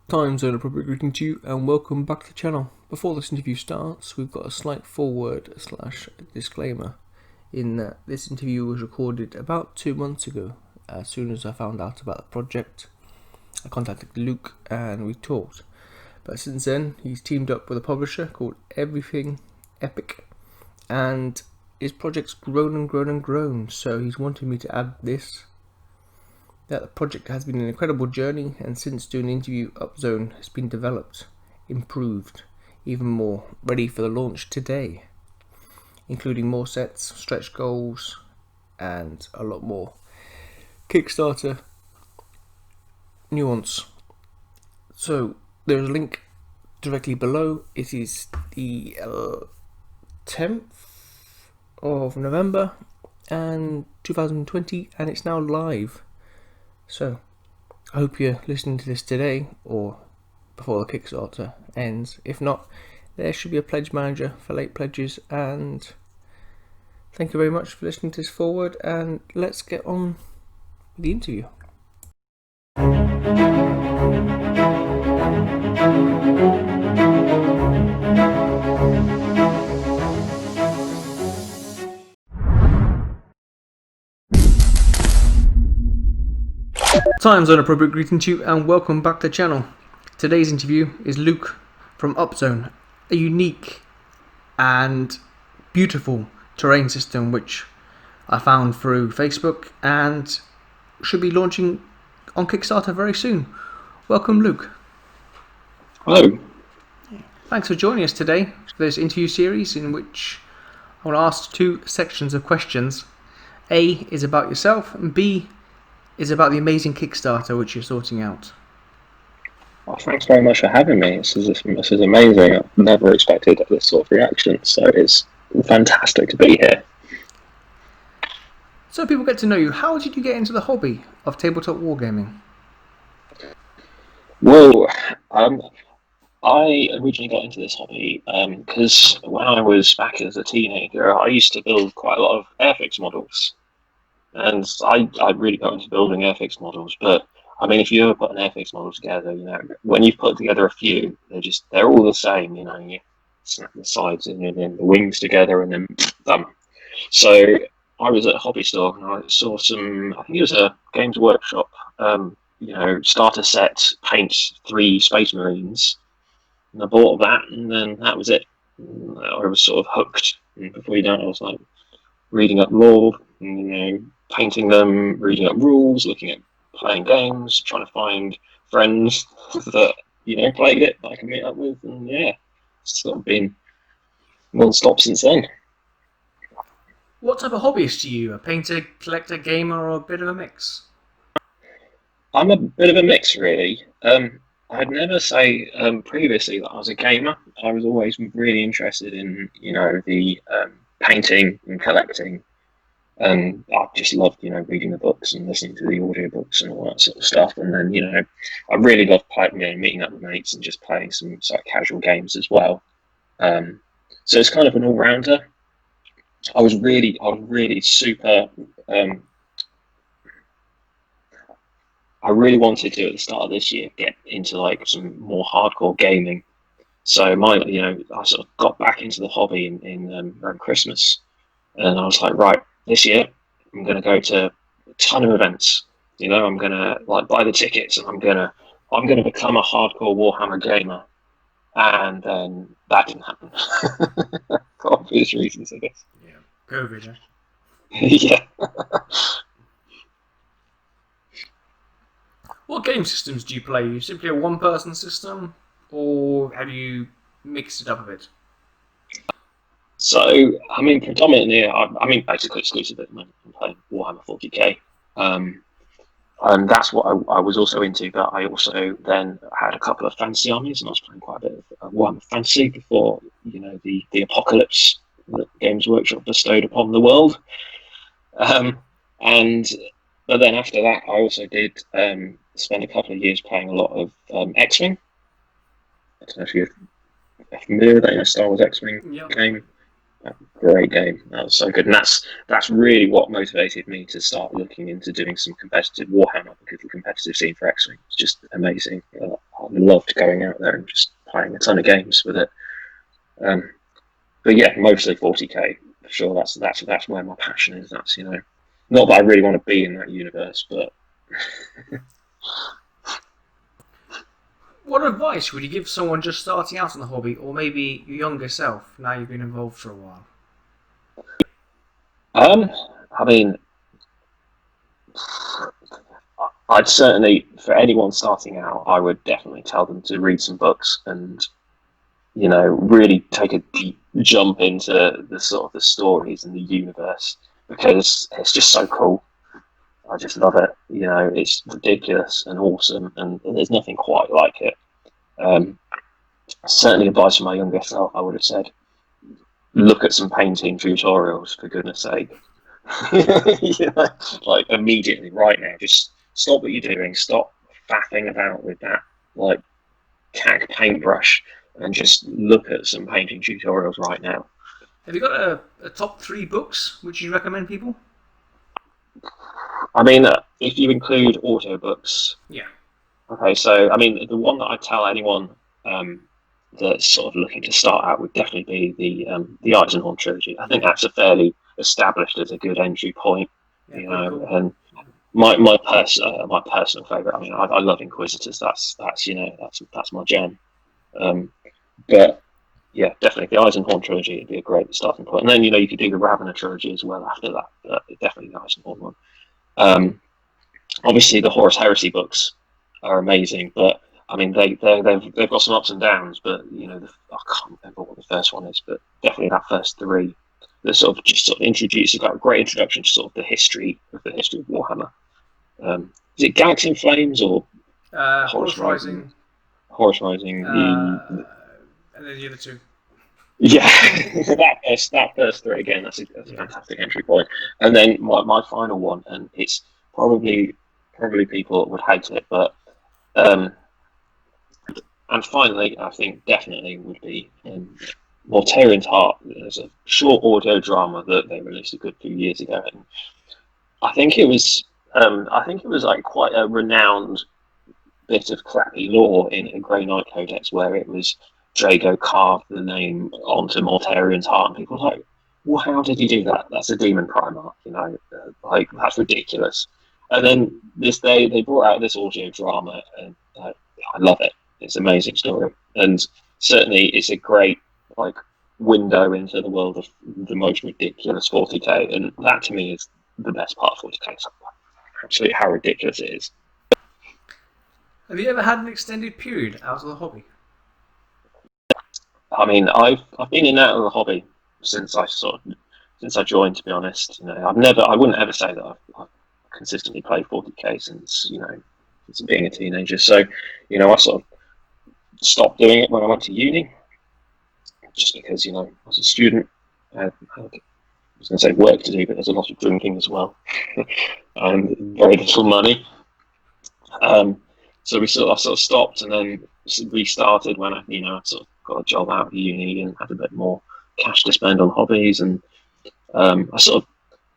Time zone appropriate greeting to you and welcome back to the channel. Before this interview starts, we've got a slight forward slash disclaimer in that this interview was recorded about 2 months ago. As soon as I found out about the project, I contacted Luke and we talked. But since then, he's teamed up with a publisher called Everything Epic, and his project's grown and grown and grown, so he's wanted me to add this. That the project has been an incredible journey, and since doing the interview, Upzone has been developed, improved, even more, ready for the launch today, including more sets, stretch goals, and a lot more Kickstarter nuance. So there's a link directly below. It is the 10th of November and 2020, and it's now live. So, I hope you're listening to this today or before the Kickstarter ends. If not, there should be a pledge manager for late pledges. And thank you very much for listening to this forward, and let's get on with the interview. Time zone appropriate greeting to you and welcome back to the channel. Today's interview is Luke from Upzone, a unique and beautiful terrain system which I found through Facebook and should be launching on Kickstarter very soon. Welcome, Luke. Hello. Thanks for joining us today for this interview series in which I want to ask two sections of questions. A is about yourself and B is about the amazing Kickstarter which you're sorting out. Well, thanks very much for having me. This is amazing. I've never expected this sort of reaction, so it's fantastic to be here. So people get to know you. How did you get into the hobby of tabletop wargaming? Well, I originally got into this hobby because when I was back as a teenager, I used to build quite a lot of Airfix models. And I really got into building Airfix models, but I mean, if you ever put an Airfix model together, when you've put together a few, they're all the same, you snap the sides and then the wings together and then done. So I was at a hobby store and I saw I think it was a Games Workshop, starter set, paint 3 Space Marines, and I bought that, and then that was it. I was sort of hooked, and before you know it, I was like reading up lore, painting them, reading up rules, looking at playing games, trying to find friends that played it that I can meet up with, and it's sort of been non-stop since then. What type of hobbyist are you? A painter, collector, gamer, or a bit of a mix? I'm a bit of a mix, really. I'd never say previously that I was a gamer. I was always really interested in the painting and collecting. And I just loved, reading the books and listening to the audiobooks and all that sort of stuff. And then, I really loved meeting up with mates and just playing some sort of casual games as well. So it's kind of an all-rounder. I was really super. I really wanted to at the start of this year get into like some more hardcore gaming. So I sort of got back into the hobby in around Christmas, and I was like, right. This year, I'm going to go to a ton of events. I'm going to buy the tickets, and I'm going to become a hardcore Warhammer gamer. And then that didn't happen for obvious reasons, I guess. Yeah, COVID. Yeah. What game systems do you play? Are you simply a one-person system, or have you mixed it up a bit? So, I mean, predominantly, basically exclusively at the moment, I'm playing Warhammer 40k. And that's what I was also into, but I also then had a couple of fantasy armies, and I was playing quite a bit of Warhammer Fantasy before, the apocalypse that Games Workshop bestowed upon the world. But then after that, I also did spend a couple of years playing a lot of X-Wing. I don't know if you're familiar with that, Star Wars X-Wing game. Great game. That was so good, and that's really what motivated me to start looking into doing some competitive Warhammer, because the competitive scene for X-Wing was just amazing. I loved going out there and just playing a ton of games with it. But yeah, mostly 40k for sure. That's where my passion is. That's not that I really want to be in that universe, but. What advice would you give someone just starting out in the hobby, or maybe your younger self, now you've been involved for a while? I mean, I'd certainly, for anyone starting out, I would definitely tell them to read some books and, really take a deep jump into the sort of the stories and the universe, because it's just so cool. I just love it. It's ridiculous and awesome, and there's nothing quite like it. Certainly, advice for my younger self, I would have said, look at some painting tutorials, for goodness sake. Like immediately, right now, just stop what you're doing, stop faffing about with that like CAC paintbrush, and just look at some painting tutorials right now. Have you got a top 3 books which you recommend people? I mean, if you include audio books. Yeah. Okay, so I mean, the one that I tell anyone that's sort of looking to start out would definitely be the Eisenhorn trilogy. I think that's a fairly established as a good entry point, Cool. and my personal favourite. I mean, I love Inquisitors. That's my jam. But yeah, definitely the Eisenhorn trilogy would be a great starting point. And then you could do the Ravener trilogy as well after that. But definitely the Eisenhorn one. Obviously the Horus Heresy books are amazing, but I mean they've got some ups and downs. But I can't remember what the first one is, but definitely that first 3. That sort of introduces a great introduction to sort of the history of Warhammer. Is it Galaxy in Flames or Horus Rising? Horus Rising, and then the other 2. Yeah, that first 3 again. That's a fantastic entry point. And then my final one, and it's probably people would hate it, but and finally, I think definitely would be Mortarian's Heart. There's a short audio drama that they released a good few years ago, and I think it was like quite a renowned bit of crappy lore in a Grey Knight Codex, where it was Drago carved the name onto Mortarian's Heart, and people were like, well, how did he do that? That's a demon Primarch, like that's ridiculous. And then they brought out this audio drama, and I love it. It's an amazing story, and certainly it's a great window into the world of the most ridiculous 40k, and that to me is the best part of 40k. So absolutely how ridiculous it is. Have you ever had an extended period out of the hobby? I mean, I've been in and out of the hobby since I joined. To be honest, I wouldn't ever say that I've consistently played 40k since being a teenager. So, I sort of stopped doing it when I went to uni, just because I was a student. I was going to say work to do, but there's a lot of drinking as well, and very little money. So I sort of stopped, and then restarted when I sort of got a job out of uni and had a bit more cash to spend on hobbies, and I sort of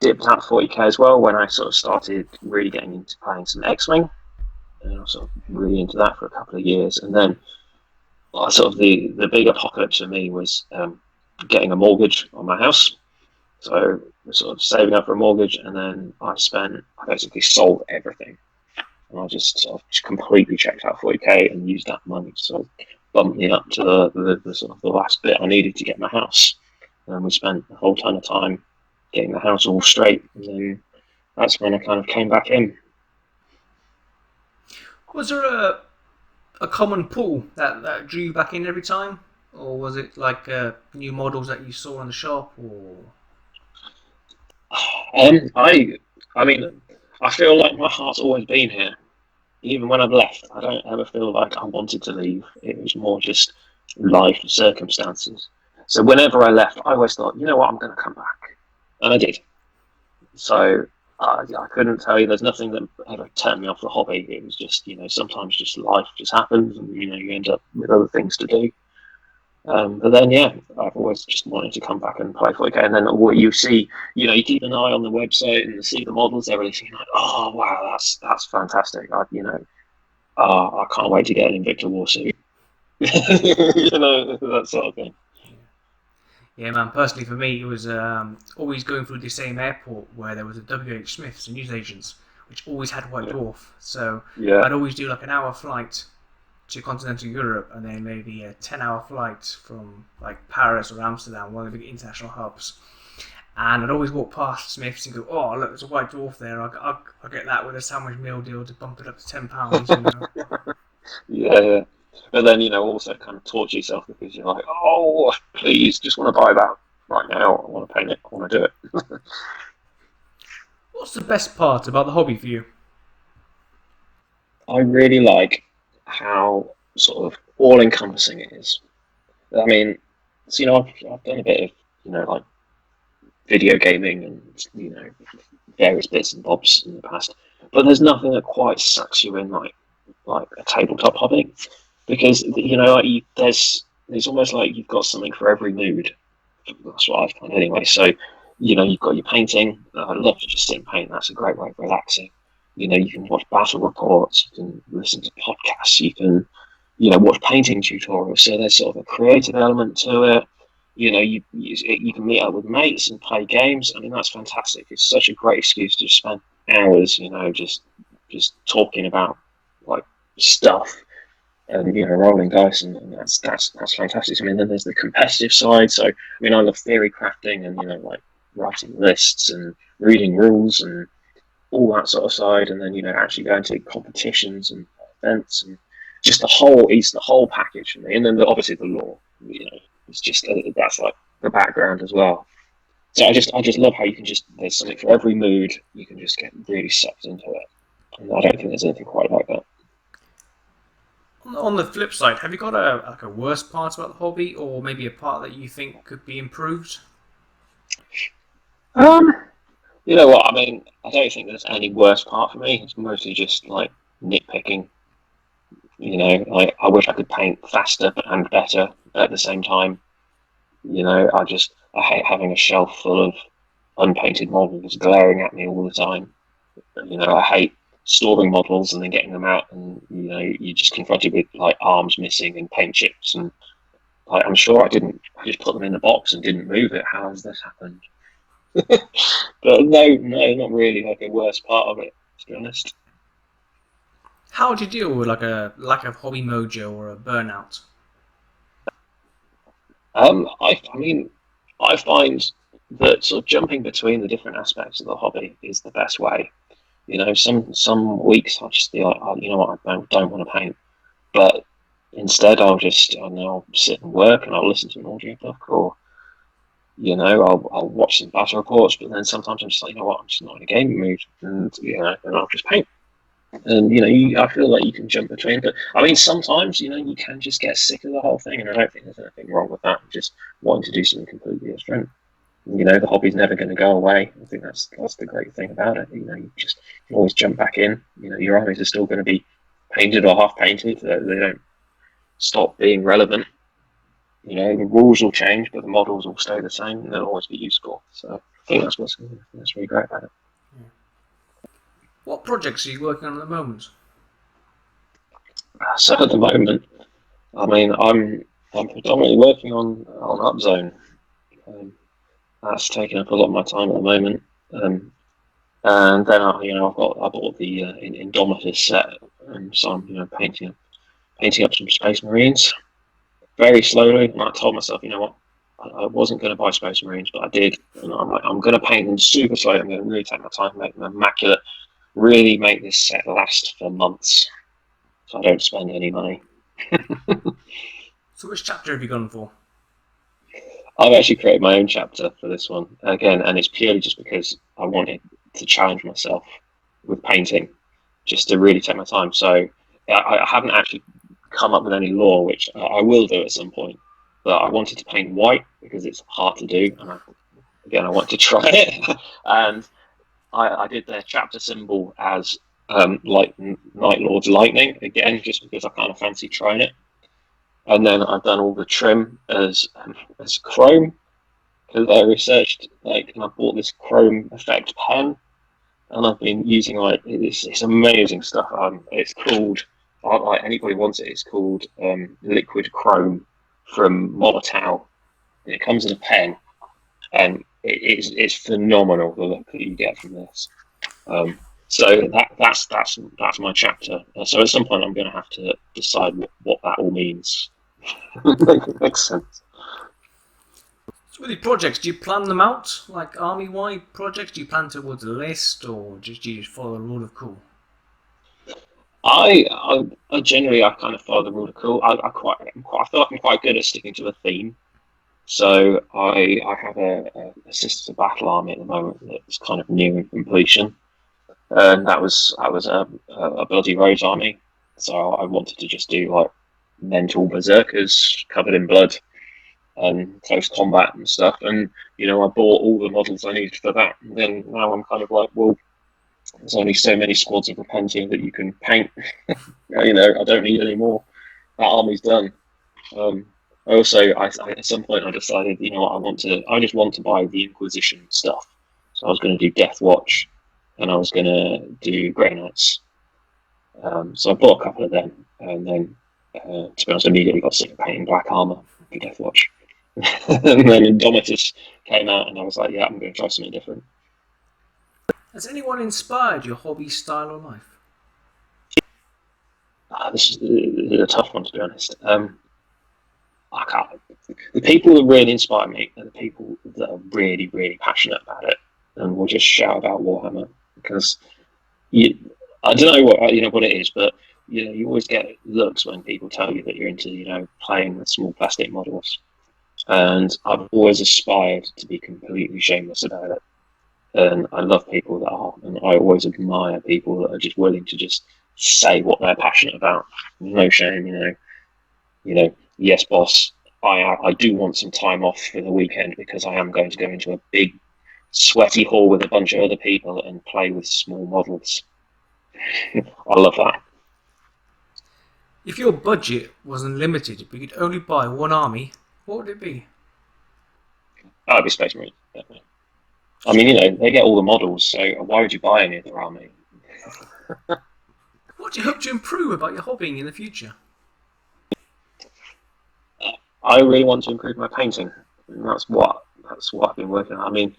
dipped out 40k as well when I sort of started really getting into playing some X-Wing, and I was sort of really into that for a couple of years, and then sort of the big apocalypse for me was getting a mortgage on my house. So sort of saving up for a mortgage, and then I basically sold everything. And I just completely checked out 40k and used that money to sort of bump me up to the sort of the last bit I needed to get my house. And we spent a whole ton of time getting the house all straight, and then that's when I kind of came back in. Was there a common pull that drew you back in every time? Or was it like new models that you saw in the shop? Or I mean, I feel like my heart's always been here. Even when I've left, I don't ever feel like I wanted to leave. It was more just life circumstances. So whenever I left, I always thought, you know what, I'm going to come back. And I did. So I couldn't tell you, there's nothing that ever turned me off the hobby. It was just, sometimes just life just happens, and, you end up with other things to do. But then, yeah, I've always just wanted to come back and play 40k. And then what you see, you keep an eye on the website and see the models, everything. Like, oh wow, that's fantastic. I can't wait to get an Invicta War suit. That sort of thing. Yeah, man. Personally, for me, it was always going through the same airport where there was a WH Smiths and newsagents, which always had White Dwarf. So Yeah. I'd always do like an hour flight to continental Europe, and then maybe a 10-hour flight from like Paris or Amsterdam, one of the big international hubs. And I'd always walk past Smiths and go, "Oh, look, there's a White Dwarf there. I'll get that with a sandwich meal deal to bump it up to £10." Yeah. But then, also kind of torture yourself because you're like, oh, please, just want to buy that right now. I want to paint it. I want to do it. What's the best part about the hobby for you? I really like how sort of all-encompassing it is. I mean, so, I've done a bit of, like video gaming and, various bits and bobs in the past, but there's nothing that quite sucks you in like a tabletop hobby, because there's almost like you've got something for every mood. That's what I've found anyway. So you've got your painting. I love to just sit and paint. That's a great way of relaxing. You can watch battle reports. You can listen to podcasts. You can watch painting tutorials. So there's sort of a creative element to it. You can meet up with mates and play games. I mean, that's fantastic. It's such a great excuse to spend hours, just talking about like stuff and rolling dice, and that's fantastic. I mean, then there's the competitive side. So I mean, I love theory crafting and like writing lists and reading rules and all that sort of side, and then actually going to competitions and events, and just it's the whole package for me. And then obviously the lore, it's just that's like the background as well. So I just love how you can there's something for every mood. You can just get really sucked into it, and I don't think there's anything quite like that. On the flip side, have you got a worst part about the hobby, or maybe a part that you think could be improved? You know what? I mean, I don't think there's any worst part for me. It's mostly just like nitpicking. Like I wish I could paint faster and better at the same time. I hate having a shelf full of unpainted models glaring at me all the time. I hate storing models and then getting them out, and you're just confronted with like arms missing and paint chips, and like I'm sure I just put them in the box and didn't move it. How has this happened? But no, not really like a worst part of it, to be honest. How would you deal with like a lack of hobby mojo or a burnout? I mean, I find that sort of jumping between the different aspects of the hobby is the best way. Some weeks I'll just be like, oh, you know what, I don't want to paint, but instead I'll sit and work, and I'll listen to an audiobook, or I'll watch some battle reports. But then sometimes I'm just like, you know what, I'm just not in a gaming mood, and and I'll just paint. And I feel like you can jump between, but I mean, sometimes you can just get sick of the whole thing, and I don't think there's anything wrong with that. Just wanting to do something completely different. The hobby's never going to go away. I think that's the great thing about it. You just can always jump back in. Your armies are still going to be painted or half painted. They don't stop being relevant. The rules will change, but the models will stay the same, and they'll always be useful. So I think that's really great about it. What projects are you working on at the moment? So at the moment, I mean, I'm predominantly working on Upzone. That's taking up a lot of my time at the moment. And then I bought the Indomitus set, so I'm painting up some Space Marines very slowly. And I told myself, you know what, I wasn't going to buy Space Marines, but I did. And I'm like, I'm going to paint them super slowly. I'm going to really take my time, make them immaculate, really make this set last for months, so I don't spend any money. So which chapter have you gone for? I've actually created my own chapter for this one again, and it's purely just because I wanted to challenge myself with painting, just to really take my time. So I haven't actually come up with any lore, which I will do at some point. But I wanted to paint white because it's hard to do, and I want to try it. And I did their chapter symbol as like Night Lord's lightning again, just because I kind of fancy trying it. And then I've done all the trim as chrome, because I researched and I bought this chrome effect pen, and I've been using it's amazing stuff. It's called like anybody wants it. It's called Liquid Chrome from Molotov. And it comes in a pen, and it's phenomenal the look that you get from this. So that's my chapter. So at some point, I'm going to have to decide what that all means. Makes sense. So with your projects, do you plan them out like army-wide projects? Do you plan towards a list, or do you just follow the rule of cool? I generally I kind of follow the rule of cool. I feel like I'm quite good at sticking to a theme. So I have a Sisters of Battle army at the moment that's kind of nearing completion, and I was a Bloody Rose army. So I wanted to just do like mental berserkers covered in blood and close combat and stuff. And I bought all the models I needed for that. And then now I'm kind of like, well, there's only so many squads of repenting that you can paint. I don't need any more. That army's done. I at some point I decided, I just want to buy the Inquisition stuff. So I was going to do Death Watch, and I was going to do Grey Knights. So I bought a couple of them, and then, to be honest, immediately got sick of painting black armor for Death Watch. And then Indomitus came out, and I was like, yeah, I'm going to try something different. Has anyone inspired your hobby, style, or life? This is a tough one, to be honest. I can't. The people that really inspire me are the people that are really, really passionate about it and will just shout about Warhammer. Because I don't know what it is, but you always get looks when people tell you that you're into playing with small plastic models. And I've always aspired to be completely shameless about it. And I love people that are, and I always admire people that are just willing to just say what they're passionate about. No shame, yes, boss, I do want some time off for the weekend because I am going to go into a big, sweaty hall with a bunch of other people and play with small models. I love that. If your budget was unlimited, but you could only buy one army, what would it be? I'd be Space Marine, definitely. I mean, they get all the models, so why would you buy any of their army? What do you hope to improve about your hobbying in the future? I really want to improve my painting. And that's what I've been working on. I mean,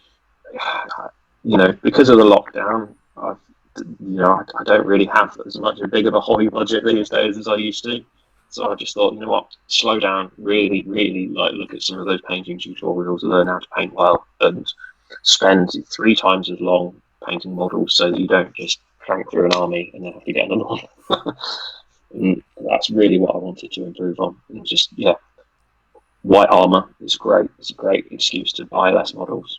because of the lockdown, I don't really have as much a big of a hobby budget these days as I used to. So I just thought, slow down, really, really look at some of those painting tutorials, learn how to paint well, and spend 3 times as long painting models so that you don't just crank through an army and then have to get another one. And that's really what I wanted to improve on. And just, white armor is great. It's a great excuse to buy less models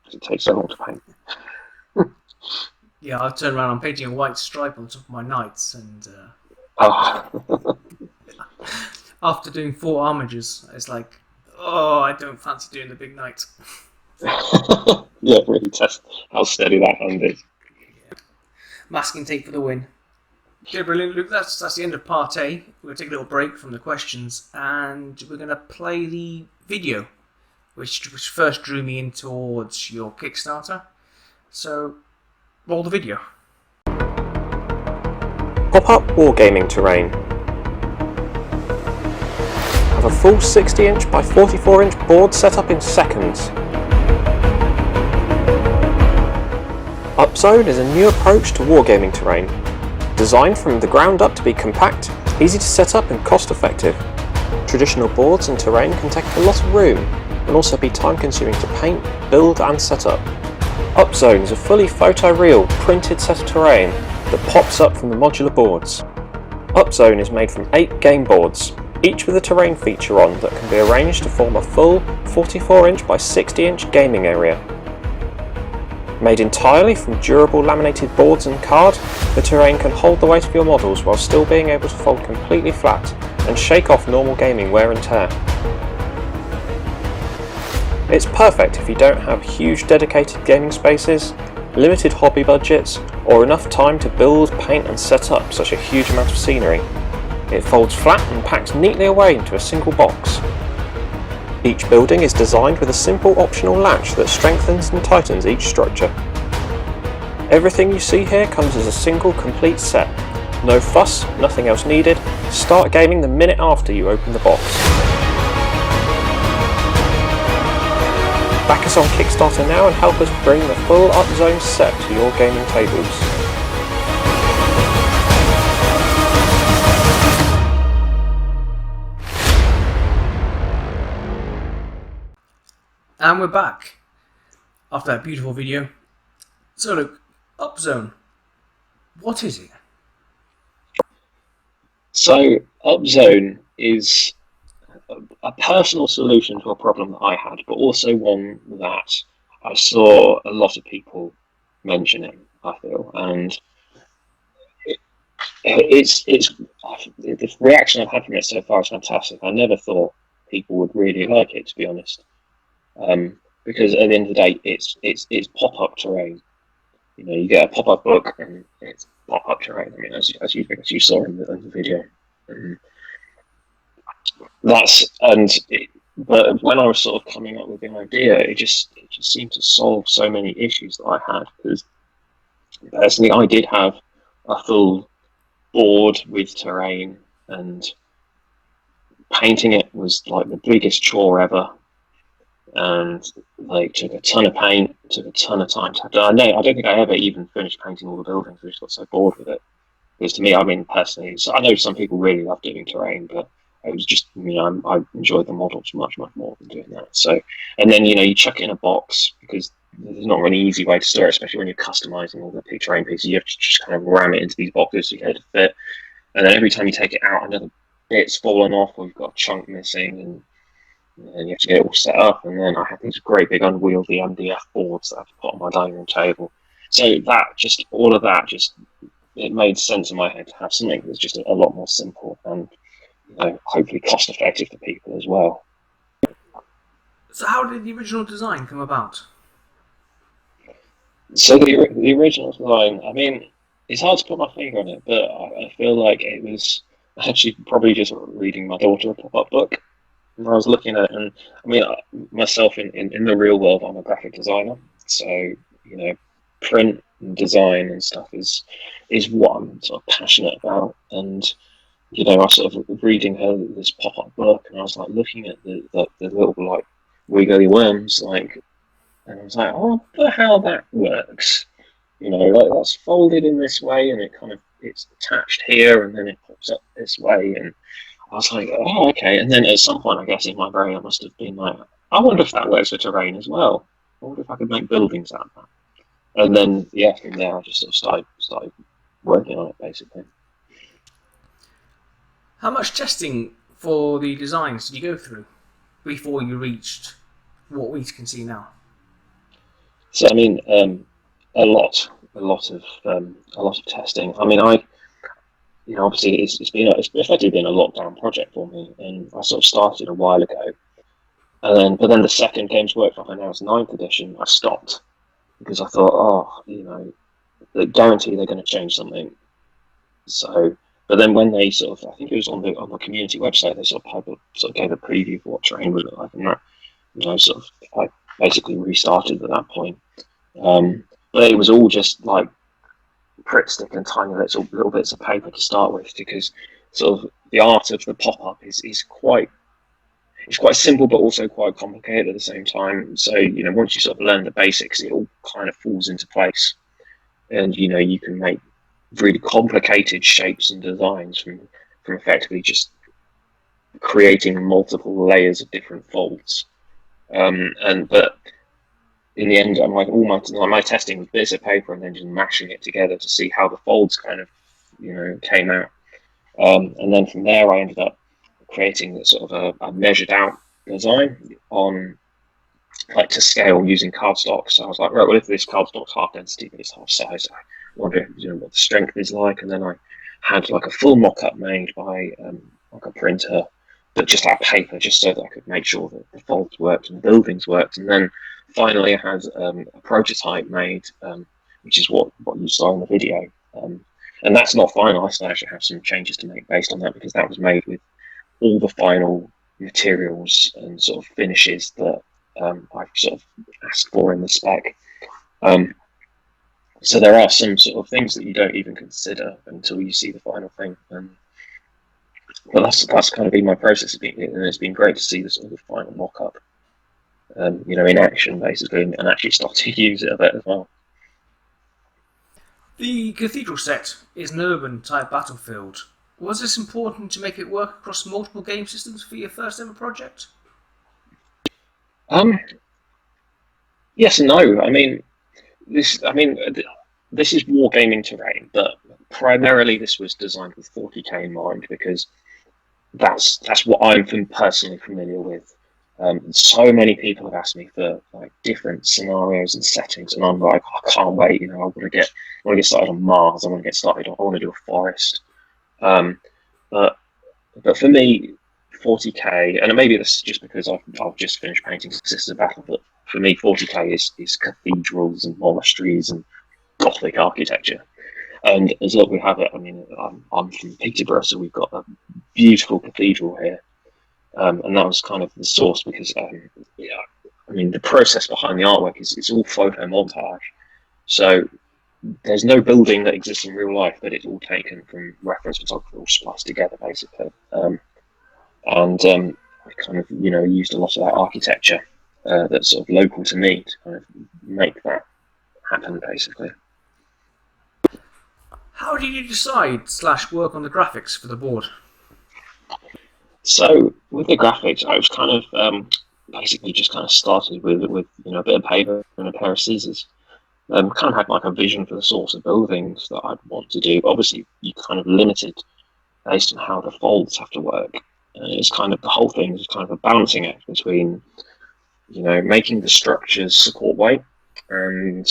because it takes so long to paint. Yeah, I'll turn around. I'm painting a white stripe on top of my knights, and after doing 4 armigers, it's like, oh, I don't fancy doing the big knight. Yeah, really test how steady that hand is. Yeah. Masking tape for the win. Okay, brilliant, Luke. That's the end of part A. We're going to take a little break from the questions, and we're going to play the video, which first drew me in towards your Kickstarter. So, roll the video. Pop-up wargaming terrain. Have a full 60-inch by 44-inch board set up in seconds. Upzone is a new approach to wargaming terrain, designed from the ground up to be compact, easy to set up and cost effective. Traditional boards and terrain can take a lot of room and also be time consuming to paint, build and set up. Upzone is a fully photoreal printed set of terrain that pops up from the modular boards. Upzone is made from 8 game boards, each with a terrain feature on that can be arranged to form a full 44-inch by 60-inch gaming area. Made entirely from durable laminated boards and card, the terrain can hold the weight of your models while still being able to fold completely flat and shake off normal gaming wear and tear. It's perfect if you don't have huge dedicated gaming spaces, limited hobby budgets, or enough time to build, paint and set up such a huge amount of scenery. It folds flat and packs neatly away into a single box. Each building is designed with a simple optional latch that strengthens and tightens each structure. Everything you see here comes as a single complete set, No fuss, nothing else needed. Start gaming the minute after you open the box. Back us on Kickstarter now and help us bring the full Upzone set to your gaming tables. And we're back after that beautiful video. So look, Upzone, what is it? So Upzone is a personal solution to a problem that I had, but also one that I saw a lot of people mentioning, I feel, and it's the reaction I've had from it so far is fantastic. I never thought people would really like it, to be honest, because at the end of the day, it's pop-up terrain. You know, you get a pop-up book and it's pop-up terrain. I mean, as you saw in the video. But when I was sort of coming up with the idea, it just seemed to solve so many issues that I had. Because personally, I did have a full board with terrain, and painting it was like the biggest chore ever. And like took a ton of paint, took a ton of time to have done. I don't think I ever even finished painting all the buildings. I just got so bored with it. Because to me, I mean, personally, so I know some people really love doing terrain, but it was just, I enjoyed the models much more than doing that. So, and then, you chuck it in a box because there's not really an easy way to store it, especially when you're customizing all the terrain pieces. You have to just kind of ram it into these boxes to get it to fit. And then every time you take it out, another bit's fallen off, or you've got a chunk missing, and you have to get it all set up. And then I had these great big unwieldy MDF boards that I had to put on my dining room table. So all of that, it made sense in my head to have something that's just a lot more simple and hopefully cost effective for people as well. So how did the original design come about? So the original design, I mean, it's hard to put my finger on it, but I feel like it was actually probably just reading my daughter a pop-up book. And I was looking at it, and I mean, myself in the real world, I'm a graphic designer, so print and design and stuff is what I'm sort of passionate about. And I was sort of reading her this pop-up book, and I was like looking at the little like wiggly worms, like, and I was like, oh, I wonder how that works. Like that's folded in this way, and it's attached here, and then it pops up this way, and I was like, oh, okay. And then at some point, I guess in my brain, I must have been like, I wonder if that works for terrain as well. I wonder if I could make buildings out of that. And then, from there, I just sort of started working on it, basically. How much testing for the designs did you go through before you reached what we can see now? So, I mean, a lot of testing. I mean, obviously, it's effectively been a lockdown project for me, and I sort of started a while ago. But then the second Games Workshop announced 9th edition, I stopped. Because I thought, they guarantee they're going to change something. So, but then when they I think it was on the community website, they sort of gave a preview for what terrain would look like, and that, I basically restarted at that point. But it was all just like Pritt stick and tiny little bits of paper to start with, because sort of the art of the pop-up is quite. It's quite simple, but also quite complicated at the same time. So, once you sort of learn the basics, it all kind of falls into place. And, you can make really complicated shapes and designs from effectively just creating multiple layers of different folds. But in the end, I'm like, all my testing was bits of paper and then just mashing it together to see how the folds kind of, came out. And then from there, I ended up creating sort of a measured out design on to scale using cardstock. So I was like, right, well, if this cardstock's half density but it's half size, I wonder what the strength is like. And then I had like a full mock-up made by like a printer, but just out of paper, just so that I could make sure that the folds worked and the buildings worked. And then finally I had a prototype made, which is what you saw in the video. And that's not finalized. I actually have some changes to make based on that, because that was made with all the final materials and sort of finishes that I've sort of asked for in the spec. So there are some sort of things that you don't even consider until you see the final thing. But that's kind of been my process, and it's been great to see the sort of final mock-up, in action basically, and actually start to use it a bit as well. The cathedral set is an urban-type battlefield. Was this important to make it work across multiple game systems for your first ever project? Yes and no. This is wargaming terrain, but primarily this was designed with 40k in mind because that's what I'm personally familiar with. So many people have asked me for like different scenarios and settings, and I'm like, I can't wait. I want to get started on Mars. I want to get started. I want to do a forest. Um, but for me, 40k, and maybe this is just because I've just finished painting Sisters of Battle, but for me, 40k is cathedrals and monasteries and Gothic architecture. And as luck would have it, I'm from Peterborough, so we've got a beautiful cathedral here. And that was kind of the source because, the process behind the artwork is all photo montage. So there's no building that exists in real life, but it's all taken from reference photography, all spliced together, basically. I kind of, used a lot of that architecture that's sort of local to me to kind of make that happen, basically. How did you decide / work on the graphics for the board? So with the graphics, I was kind of basically just kind of started with a bit of paper and a pair of scissors. Kind of had like a vision for the sorts of buildings that I'd want to do. Obviously, you kind of limited based on how the folds have to work. It's kind of the whole thing is kind of a balancing act between, making the structures support weight and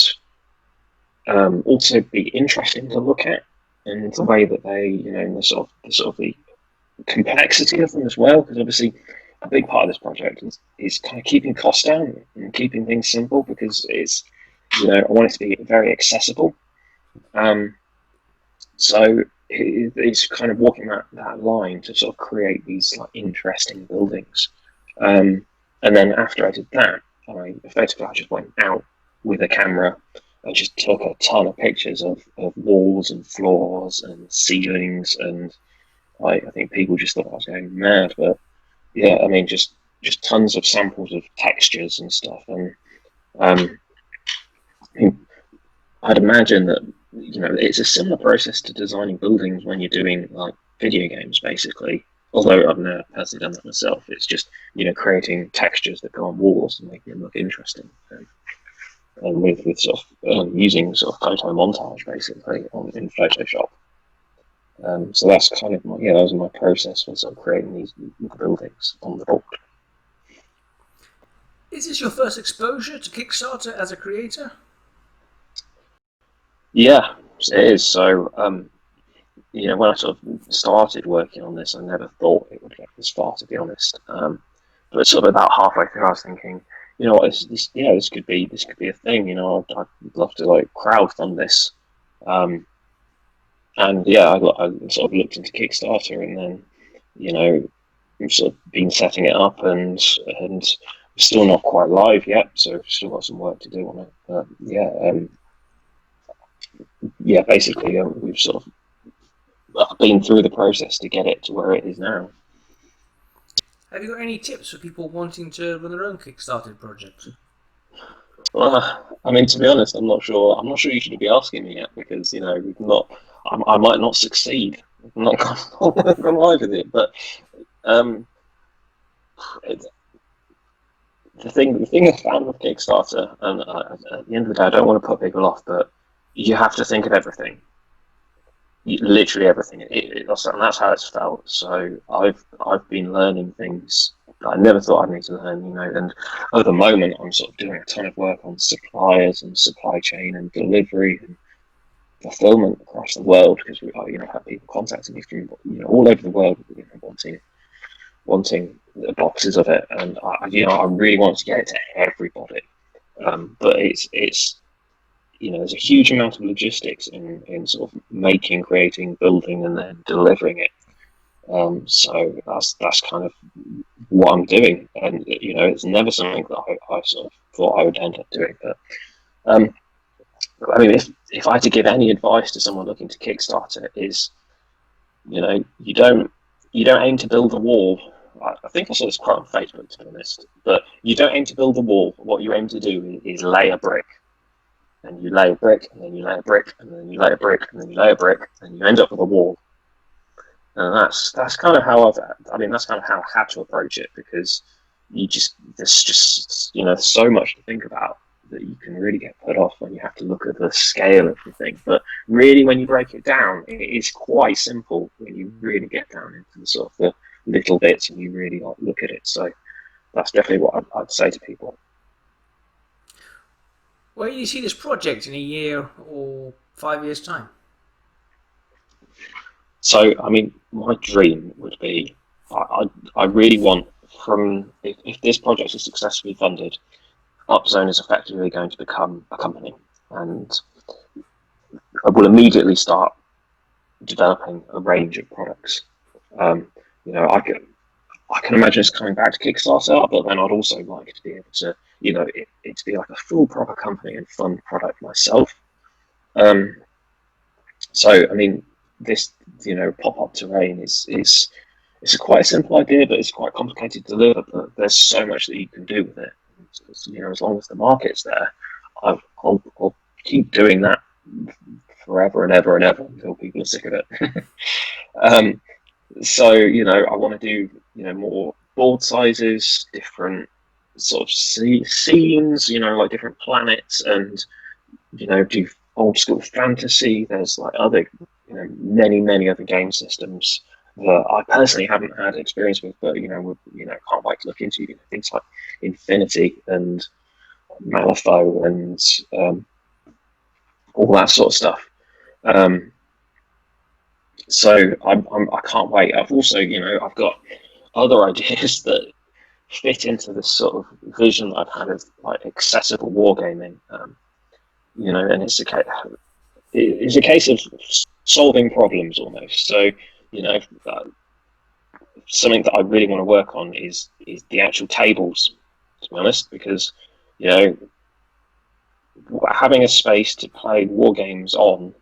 also be interesting to look at, and the way that they, the sort of the complexity of them as well. Because obviously, a big part of this project is kind of keeping costs down and keeping things simple because it's, I want it to be very accessible. So it's kind of walking that line to sort of create these like interesting buildings. And then after I did that, I just went out with a camera. I just took a ton of pictures of walls and floors and ceilings, and I think people just thought I was going mad. But yeah, just tons of samples of textures and stuff. And I'd imagine that it's a similar process to designing buildings when you're doing like video games, basically. Although I've never personally done that myself, it's just creating textures that go on walls and making them look interesting. And with sort of using sort of photo montage basically in Photoshop. So that's kind of that was my process for sort of creating these buildings on the board. Is this your first exposure to Kickstarter as a creator? Yeah, it is. So, when I sort of started working on this, I never thought it would get this far, to be honest. But sort of about halfway through, I was thinking, this could be a thing. I'd love to like crowdfund this. And yeah, I sort of looked into Kickstarter, and then I've sort of been setting it up, and still not quite live yet, so still got some work to do on it. But basically, we've sort of been through the process to get it to where it is now. Have you got any tips for people wanting to run their own Kickstarter project? To be honest, I'm not sure. I'm not sure you should be asking me yet because we've not. I might not succeed. I'm not gone live with it, but the thing I found with Kickstarter, and at the end of the day, I don't want to put people off, but you have to think of everything. Literally everything, and that's how it's felt. So I've been learning things that I never thought I'd need to learn, and at the moment I'm sort of doing a ton of work on suppliers and supply chain and delivery and fulfillment across the world because we have people contacting me from all over the world, wanting the boxes of it, and I really want to get it to everybody, but it's there's a huge amount of logistics in sort of making, creating, building, and then delivering it. So that's kind of what I'm doing, and it's never something that I sort of thought I would end up doing. But I mean, if I had to give any advice to someone looking to Kickstarter, is you don't aim to build a wall. I think I saw this quote on Facebook, to be honest. But you don't aim to build a wall. What you aim to do is lay a brick, and you lay a brick, and then you lay a brick, and then you lay a brick, and then you lay a brick, and you end up with a wall. And that's kind of how that's kind of how I had to approach it, because there's just so much to think about that you can really get put off when you have to look at the scale of the thing. But really, when you break it down, it is quite simple when you really get down into the sort of the little bits and you really look at it. So that's definitely what I'd say to people. Where do you see this project in a year or 5 years' time? So, I mean, my dream would be, I really want, if this project is successfully funded, Upzone is effectively going to become a company, and I will immediately start developing a range of products. I can imagine it's coming back to Kickstarter, but then I'd also like to be able to, it to be like a full proper company and fund product myself. So, I mean, this, pop-up terrain is it's quite a simple idea, but it's quite complicated to deliver. But there's so much that you can do with it. As long as the market's there, I'll keep doing that forever and ever and ever until people are sick of it. So, I want to do, more board sizes, different sort of scenes, like different planets, and, do old school fantasy. There's like other, many other game systems that I personally haven't had experience with, but, can't wait to look into, things like Infinity and Malifaux and all that sort of stuff. So I can't wait. I've also, I've got other ideas that fit into this sort of vision that I've had of like accessible wargaming. And it's a case of solving problems almost. So, something that I really want to work on is the actual tables, to be honest, because, having a space to play war games on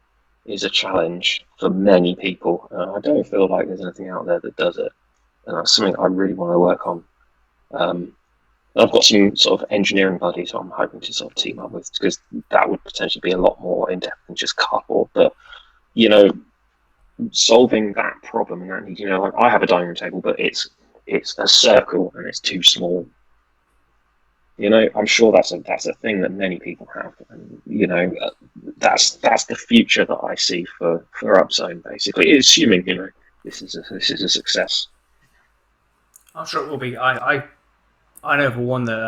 is a challenge for many people. I don't feel like there's anything out there that does it, and that's something I really want to work on. I've got some sort of engineering buddies who I'm hoping to sort of team up with, because that would potentially be a lot more in depth than just cardboard. But solving that problem, and like I have a dining room table, but it's a circle and it's too small. I'm sure that's a thing that many people have, and that's the future that I see for Upzone, basically, assuming this is a success. I'm sure it will be. I know for one that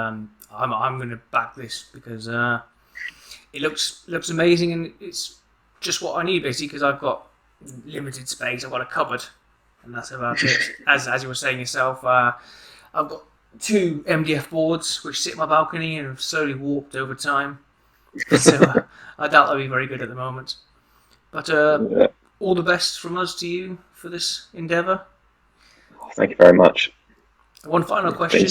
I'm going to back this, because it looks amazing, and it's just what I need, basically, because I've got limited space. I've got a cupboard, and that's about it. As you were saying yourself, I've got 2 MDF boards which sit in my balcony and have slowly warped over time. So I doubt they'll be very good at the moment. But all the best from us to you for this endeavour. Thank you very much. One final question.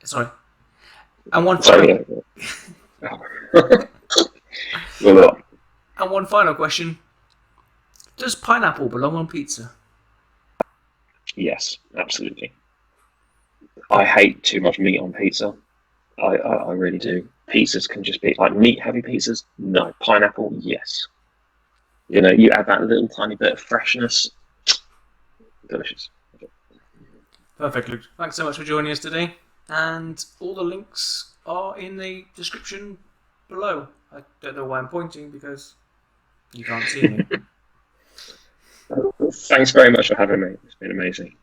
Sorry. And one final question. Does pineapple belong on pizza? Yes, absolutely. I hate too much meat on pizza. I really do. Pizzas can just be like meat-heavy pizzas. No, pineapple, yes. You add that little tiny bit of freshness. Delicious. Perfect, Luke. Thanks so much for joining us today. And all the links are in the description below. I don't know why I'm pointing, because you can't see me. Thanks very much for having me. It's been amazing.